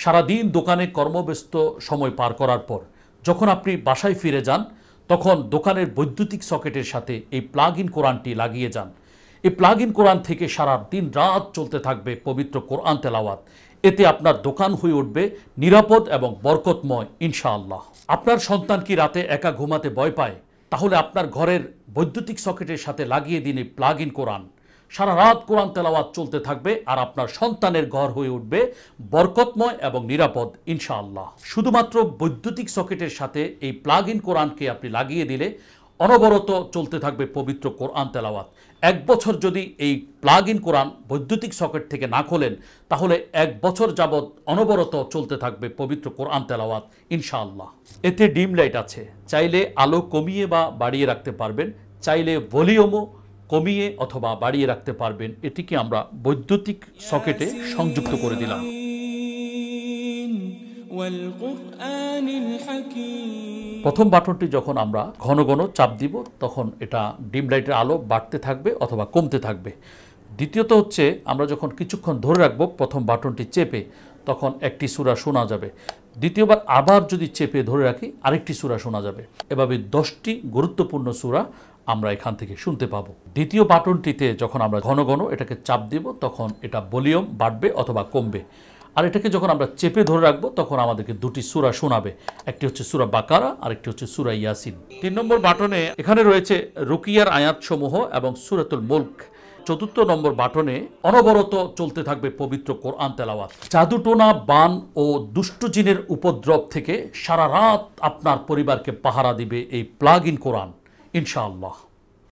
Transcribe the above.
সারাদিন দোকানে কর্মব্যস্ত সময় পার করার পর যখন আপনি বাসায় ফিরে যান, তখন দোকানের বৈদ্যুতিক সকেটের সাথে এই প্লাগ ইন কোরআনটি লাগিয়ে যান। এই প্লাগ ইন কোরআন থেকে সারা দিন রাত চলতে থাকবে পবিত্র কোরআন তেলাওয়াত। এতে আপনার দোকান হয়ে উঠবে নিরাপদ এবং বরকতময় ইনশাআল্লাহ। আপনার সন্তান কি রাতে একা ঘুমাতে ভয় পায়? তাহলে আপনার ঘরের বৈদ্যুতিক সকেটের সাথে লাগিয়ে দিন এই প্লাগ ইন কোরআন। সারা রাত কোরআন তেলাওয়াত চলতে থাকবে আর আপনার সন্তানের ঘর হয়ে উঠবে বরকতময় এবং নিরাপদ ইনশাআল্লাহ। শুধুমাত্র বৈদ্যুতিক সকেটের সাথে এই প্লাগ ইন কোরআনকে আপনি লাগিয়ে দিলে অনবরত চলতে থাকবে পবিত্র কোরআন তেলাওয়াত। 1 বছর যদি এই প্লাগ ইন কোরআন বৈদ্যুতিক সকেট থেকে না খোলেন, তাহলে 1 বছর যাবৎ অনবরত চলতে থাকবে পবিত্র কোরআন তেলাওয়াত ইনশাআল্লাহ। এতে ডিম লাইট আছে, চাইলে আলো কমিয়ে বা বাড়িয়ে রাখতে পারবেন, চাইলে ভলিউমও কমিয়ে অথবা বাড়িয়ে রাখতে পারবেন। এটিকে আমরা বৈদ্যুতিক সকেটে সংযুক্ত করে দিলাম। প্রথম বাটনটি যখন আমরা ঘন ঘন চাপ দিব, তখন এটা ডিম লাইটের আলো বাড়তে থাকবে অথবা কমতে থাকবে। দ্বিতীয়ত হচ্ছে, আমরা যখন কিছুক্ষণ ধরে রাখবো প্রথম বাটনটি চেপে, তখন একটি সূরা শোনা যাবে। দ্বিতীয়বার আবার যদি চেপে ধরে রাখি, আরেকটি সূরা শোনা যাবে। এভাবে 10টি গুরুত্বপূর্ণ সূরা আমরা এখান থেকে শুনতে পাবো। দ্বিতীয় বাটনটিতে যখন আমরা ঘন ঘন এটাকে চাপ দিব, তখন এটা ভলিউম বাড়বে অথবা কমবে। আর এটাকে যখন আমরা চেপে ধরে রাখবো, তখন আমাদেরকে 2টি সূরা শোনাবে। একটি হচ্ছে সূরা বাকারা, আরেকটি হচ্ছে সূরা ইয়াসিন। 3 নম্বর বাটনে এখানে রয়েছে রুকিয়ার আয়াতসমূহ এবং সূরাতুল মুলক। 4র্থ নম্বর বাটনে অনবরত চলতে থাকবে পবিত্র কোরআন তেলাওয়াত। জাদুটোনা, বান ও দুষ্ট জিনের উপদ্রব থেকে সারা রাত আপনার পরিবারকে পাহারা দিবে এই প্লাগ ইন কোরআন ইনশাআল্লাহ।